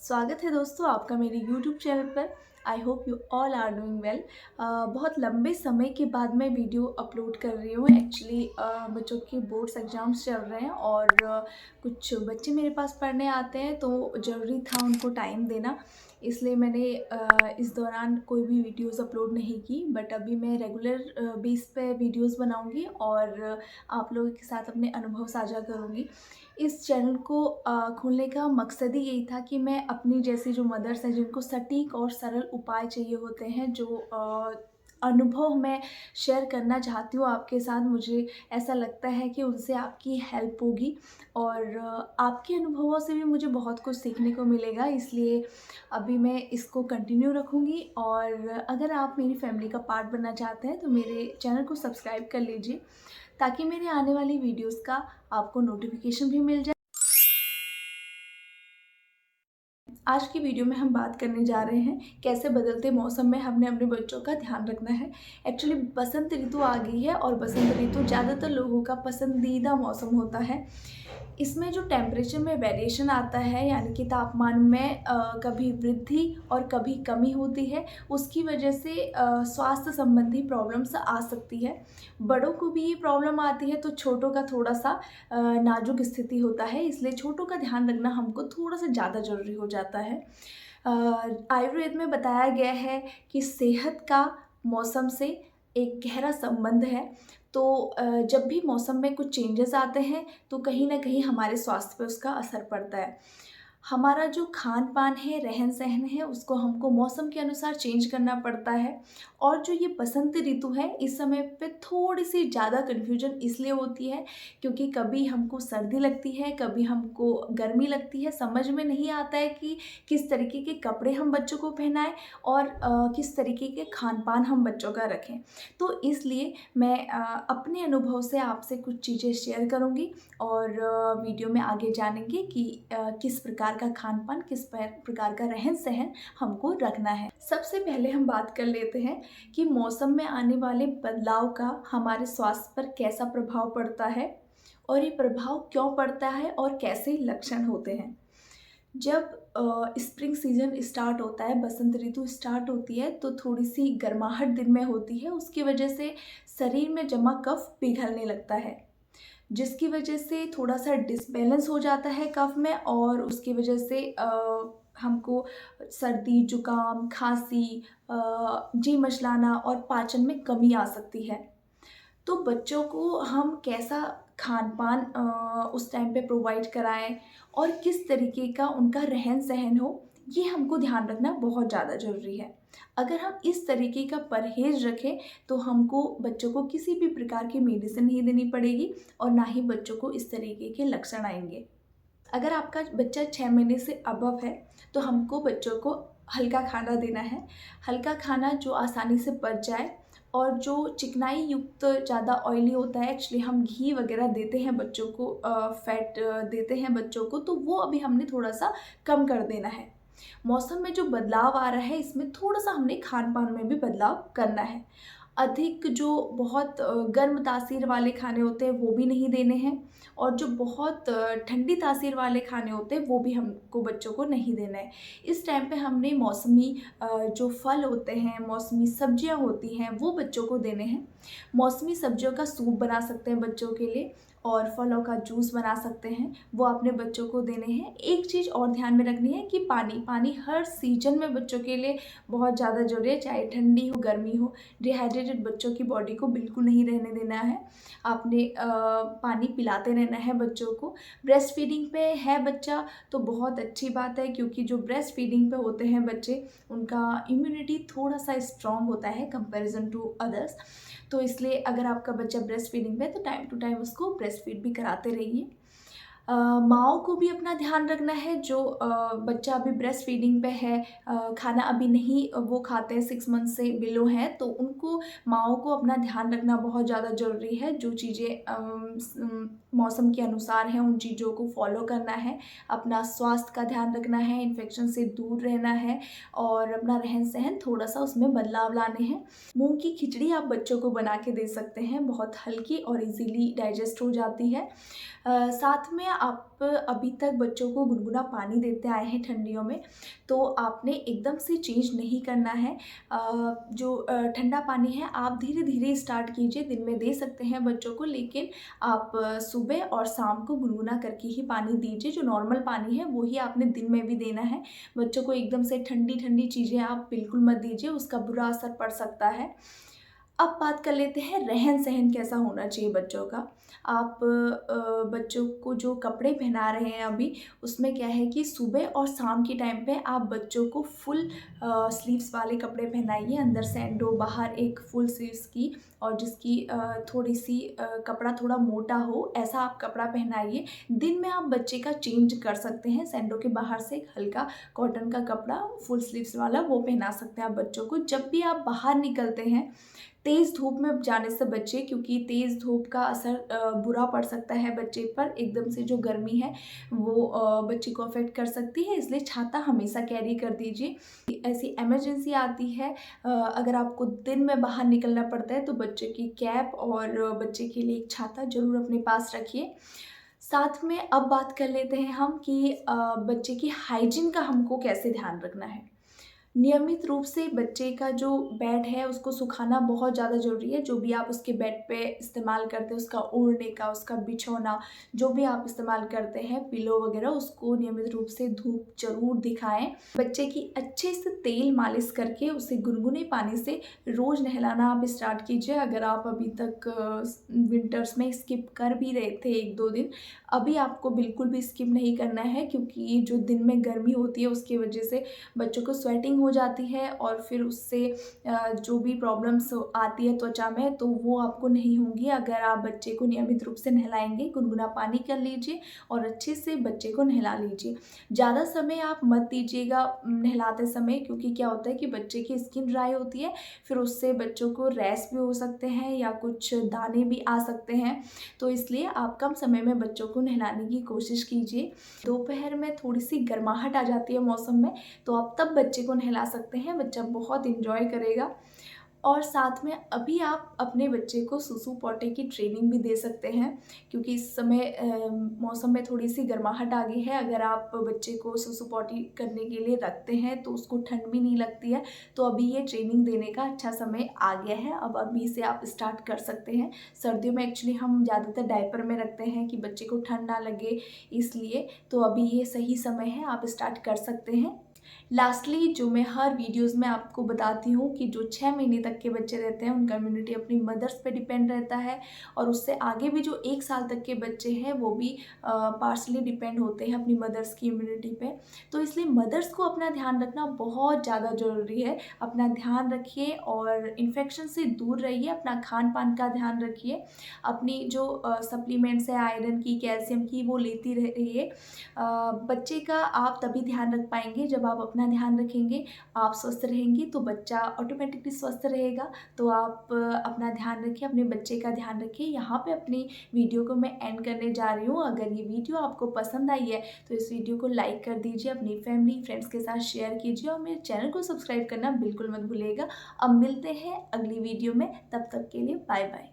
स्वागत है दोस्तों आपका मेरे यूट्यूब चैनल पर। I hope you all are doing well. बहुत लंबे समय के बाद मैं वीडियो अपलोड कर रही हूँ। एक्चुअली बच्चों के बोर्ड्स एग्ज़ाम्स चल रहे हैं और कुछ बच्चे मेरे पास पढ़ने आते हैं, तो ज़रूरी था उनको टाइम देना। इसलिए मैंने इस दौरान कोई भी वीडियोज़ अपलोड नहीं की, बट अभी मैं रेगुलर बेस पे वीडियोज़ बनाऊँगी और आप लोगों के साथ अपने अनुभव साझा करूँगी। इस चैनल को खोलने का मकसद ही यही था कि मैं अपनी जैसी जो मदर्स हैं जिनको सटीक और सरल उपाय चाहिए होते हैं, जो अनुभव मैं शेयर करना चाहती हूँ आपके साथ। मुझे ऐसा लगता है कि उनसे आपकी हेल्प होगी और आपके अनुभवों से भी मुझे बहुत कुछ सीखने को मिलेगा। इसलिए अभी मैं इसको कंटिन्यू रखूँगी और अगर आप मेरी फैमिली का पार्ट बनना चाहते हैं तो मेरे चैनल को सब्सक्राइब कर लीजिए, ताकि मेरे आने वाली वीडियोज़ का आपको नोटिफ़िकेशन भी मिल जाए। आज की वीडियो में हम बात करने जा रहे हैं कैसे बदलते मौसम में हमने अपने बच्चों का ध्यान रखना है। एक्चुअली बसंत ऋतु आ गई है और बसंत ऋतु ज़्यादातर लोगों का पसंदीदा मौसम होता है। इसमें जो टेम्परेचर में वेरिएशन आता है, यानी कि तापमान में कभी वृद्धि और कभी कमी होती है, उसकी वजह से स्वास्थ्य संबंधी प्रॉब्लम्स आ सकती है। बड़ों को भी ये प्रॉब्लम आती है, तो छोटों का थोड़ा-सा नाजुक स्थिति होता है, इसलिए छोटों का ध्यान रखना हमको थोड़ा-सा ज़्यादा ज़रूरी हो जाता है। अ, आयुर्वेद में बताया गया है कि सेहत का मौसम से एक गहरा संबंध है। तो जब भी मौसम में कुछ चेंजेस आते हैं, तो कहीं न कहीं हमारे स्वास्थ्य पे उसका असर पड़ता है। हमारा जो खान-पान है, रहन-सहन है, उसको हमको मौसम के अनुसार चेंज करना पड़ता है। और जो ये बसंत ऋतु है, इस समय पे थोड़ी-सी ज़्यादा कन्फ्यूजन इसलिए होती है क्योंकि कभी हमको सर्दी लगती है, कभी हमको गर्मी लगती है। समझ में नहीं आता है कि किस तरीके के कपड़े हम बच्चों को पहनाएँ और किस तरीके के खान-पान हम बच्चों का रखें। तो इसलिए मैं अपने अनुभव से आपसे कुछ चीज़ें शेयर करूँगी और वीडियो में आगे जानेंगे कि किस प्रकार का खान-पान, किस प्रकार का रहन-सहन हमको रखना है। सबसे पहले हम बात कर लेते हैं कि मौसम में आने वाले बदलाव का हमारे स्वास्थ्य पर कैसा प्रभाव पड़ता है और ये प्रभाव क्यों पड़ता है और कैसे लक्षण होते हैं। जब स्प्रिंग सीज़न स्टार्ट होता है, बसंत ऋतु स्टार्ट होती है, तो थोड़ी-सी गर्माहट दिन में होती है, उसकी वजह से शरीर में जमा कफ पिघलने लगता है, जिसकी वजह से थोड़ा-सा डिसबैलेंस हो जाता है कफ में और उसकी वजह से हमको सर्दी, जुकाम, खाँसी, जी मचलाना और पाचन में कमी आ सकती है। तो बच्चों को हम कैसा खान-पान उस टाइम पे प्रोवाइड कराएँ और किस तरीके का उनका रहन-सहन हो, ये हमको ध्यान रखना बहुत ज़्यादा ज़रूरी है। अगर हम इस तरीके का परहेज़ रखें, तो हमको बच्चों को किसी भी प्रकार की मेडिसिन नहीं देनी पड़ेगी और ना ही बच्चों को इस तरीके के लक्षण आएँगे। अगर आपका बच्चा 6 महीने से अबव है, तो हमको बच्चों को हल्का खाना देना है। हल्का खाना जो आसानी से पच जाए और जो चिकनाई युक्त ज़्यादा ऑयली होता है, एक्चुअली हम घी वग़ैरह देते हैं बच्चों को, फैट देते हैं बच्चों को, तो वो अभी हमने थोड़ा-सा कम कर देना है। मौसम में जो बदलाव आ रहा है, इसमें थोड़ा-सा हमने खान-पान में भी बदलाव करना है। अधिक जो बहुत गर्म तासीर वाले खाने होते हैं, वो भी नहीं देने हैं और जो बहुत ठंडी तासीर वाले खाने होते हैं, वो भी हमको बच्चों को नहीं देना है। इस टाइम पे हमने मौसमी जो फल होते हैं, मौसमी सब्जियाँ होती हैं, वो बच्चों को देने हैं। मौसमी सब्जियों का सूप बना सकते हैं बच्चों के लिए और फलों का जूस बना सकते हैं, वो अपने बच्चों को देने हैं। एक चीज़ और ध्यान में रखनी है कि पानी हर सीज़न में बच्चों के लिए बहुत ज़्यादा ज़रूरी है, चाहे ठंडी हो, गर्मी हो। डिहाइड्रेटेड बच्चों की बॉडी को बिल्कुल नहीं रहने देना है। आपने पानी पिलाते रहना है बच्चों को। ब्रेस्ट फीडिंग पे है बच्चा तो बहुत अच्छी बात है, क्योंकि जो ब्रेस्ट फीडिंग पे होते हैं बच्चे, उनका इम्यूनिटी थोड़ा-सा स्ट्रॉन्ग होता है कंपैरिज़न टू अदर्स। तो इसलिए अगर आपका बच्चा ब्रेस्ट फीडिंग पे है, तो टाइम टू टाइम उसको ब्रेस्ट फीड भी कराते रहिए। माँओं को भी अपना ध्यान रखना है, जो बच्चा अभी ब्रेस्ट फीडिंग पे है, खाना अभी नहीं वो खाते हैं, 6 मंथ से बिलो हैं, तो उनको माँओं को अपना ध्यान रखना बहुत ज़्यादा ज़रूरी है। जो चीज़ें मौसम के अनुसार हैं उन चीज़ों को फॉलो करना है, अपना स्वास्थ्य का ध्यान रखना है, इन्फेक्शन से दूर रहना है और अपना रहन-सहन थोड़ा-सा उसमें बदलाव लाने हैं। मूँग की खिचड़ी आप बच्चों को बना के दे सकते हैं, बहुत हल्की और ईज़िली डाइजेस्ट हो जाती है। साथ में आप अभी तक बच्चों को गुनगुना पानी देते आए हैं ठंडियों में, तो आपने एकदम से चेंज नहीं करना है। जो ठंडा पानी है आप धीरे-धीरे स्टार्ट कीजिए, दिन में दे सकते हैं बच्चों को, लेकिन आप सुबह और शाम को गुनगुना करके ही पानी दीजिए। जो नॉर्मल पानी है वो ही आपने दिन में भी देना है। बच्चों को एकदम से ठंडी-ठंडी चीज़ें आप बिल्कुल मत दीजिए, उसका बुरा असर पड़ सकता है। अब बात कर लेते हैं रहन-सहन कैसा होना चाहिए बच्चों का। आप बच्चों को जो कपड़े पहना रहे हैं अभी, उसमें क्या है कि सुबह और शाम के टाइम पे आप बच्चों को फुल स्लीव्स वाले कपड़े पहनाइए, अंदर सैंडो, बाहर एक फुल स्लीव्स की और जिसकी थोड़ी-सी कपड़ा थोड़ा मोटा हो, ऐसा आप कपड़ा पहनाइए। दिन में आप बच्चे का चेंज कर सकते हैं, सैंडो के बाहर से एक हल्का कॉटन का कपड़ा फुल स्लीव्स वाला वो पहना सकते हैं आप बच्चों को। जब भी आप बाहर निकलते हैं, तेज़ धूप में जाने से बचें, क्योंकि तेज़ धूप का असर बुरा पड़ सकता है बच्चे पर। एकदम से जो गर्मी है वो बच्चे को अफ़ेक्ट कर सकती है, इसलिए छाता हमेशा कैरी कर दीजिए। ऐसी इमरजेंसी आती है, अगर आपको दिन में बाहर निकलना पड़ता है तो बच्चे की कैप और बच्चे के लिए एक छाता ज़रूर अपने पास रखिए। साथ में अब बात कर लेते हैं हम कि बच्चे की हाइजीन का हमको कैसे ध्यान रखना है। नियमित रूप से बच्चे का जो बेड है उसको सुखाना बहुत ज़्यादा ज़रूरी है। जो भी आप उसके बेड पे इस्तेमाल करते हैं, उसका ओढ़ने का, उसका बिछौना, जो भी आप इस्तेमाल करते हैं, पिलो वगैरह, उसको नियमित रूप से धूप ज़रूर दिखाएँ। बच्चे की अच्छे से तेल मालिश करके उसे गुनगुने पानी से रोज़ नहलाना आप स्टार्ट कीजिए। अगर आप अभी तक विंटर्स में स्किप कर भी रहे थे 1-2 दिन, अभी आपको बिल्कुल भी स्किप नहीं करना है, क्योंकि जो दिन में गर्मी होती है उसकी वजह से बच्चों को स्वेटिंग हो जाती है और फिर उससे जो भी प्रॉब्लम्स आती है त्वचा में, तो वो आपको नहीं होंगी अगर आप बच्चे को नियमित रूप से नहलाएँगे। गुनगुना पानी कर लीजिए और अच्छे से बच्चे को नहला लीजिए। ज़्यादा समय आप मत दीजिएगा नहलाते समय, क्योंकि क्या होता है कि बच्चे की स्किन ड्राई होती है, फिर उससे बच्चों को रैश भी हो सकते हैं या कुछ दाने भी आ सकते हैं। तो इसलिए आप कम समय में बच्चों को नहलाने की कोशिश कीजिए। दोपहर में थोड़ी-सी गर्माहट आ जाती है मौसम में, तो आप तब बच्चे को नहला सकते हैं, बच्चा बहुत एन्जॉय करेगा। और साथ में अभी आप अपने बच्चे को सुसु-पॉटी की ट्रेनिंग भी दे सकते हैं, क्योंकि इस समय मौसम में थोड़ी-सी गर्माहट आ गई है। अगर आप बच्चे को सुसु-पॉटी करने के लिए रखते हैं तो उसको ठंड भी नहीं लगती है, तो अभी ये ट्रेनिंग देने का अच्छा समय आ गया है। अब अभी से आप स्टार्ट कर सकते हैं। सर्दियों में एक्चुअली हम ज़्यादातर डायपर में रखते हैं कि बच्चे को ठंड ना लगे इसलिए, तो अभी ये सही समय है, आप स्टार्ट कर सकते हैं। लास्टली जो मैं हर वीडियोज़ में आपको बताती हूँ कि जो 6 महीने तक के बच्चे रहते हैं उनका इम्यूनिटी अपनी मदर्स पे डिपेंड रहता है, और उससे आगे भी जो 1 साल तक के बच्चे हैं वो भी पार्शली डिपेंड होते हैं अपनी मदर्स की इम्यूनिटी पे। तो इसलिए मदर्स को अपना ध्यान रखना बहुत ज़्यादा ज़रूरी है। अपना ध्यान रखिए और इन्फेक्शन से दूर रहिए, अपना खान-पान का ध्यान रखिए, अपनी जो सप्लीमेंट्स है आयरन की, कैल्शियम की, वो लेती रहिए। बच्चे का आप तभी ध्यान रख पाएँगे जब आप अपना ध्यान रखेंगे, आप स्वस्थ रहेंगे तो बच्चा ऑटोमेटिकली स्वस्थ रहेगा। तो आप अपना ध्यान रखिए, अपने बच्चे का ध्यान रखिए। यहाँ पे अपनी वीडियो को मैं एंड करने जा रही हूँ। अगर ये वीडियो आपको पसंद आई है तो इस वीडियो को लाइक कर दीजिए, अपनी फैमिली फ्रेंड्स के साथ शेयर कीजिए और मेरे चैनल को सब्सक्राइब करना बिल्कुल मत भूलिएगा। अब मिलते हैं अगली वीडियो में, तब तक के लिए बाय बाय।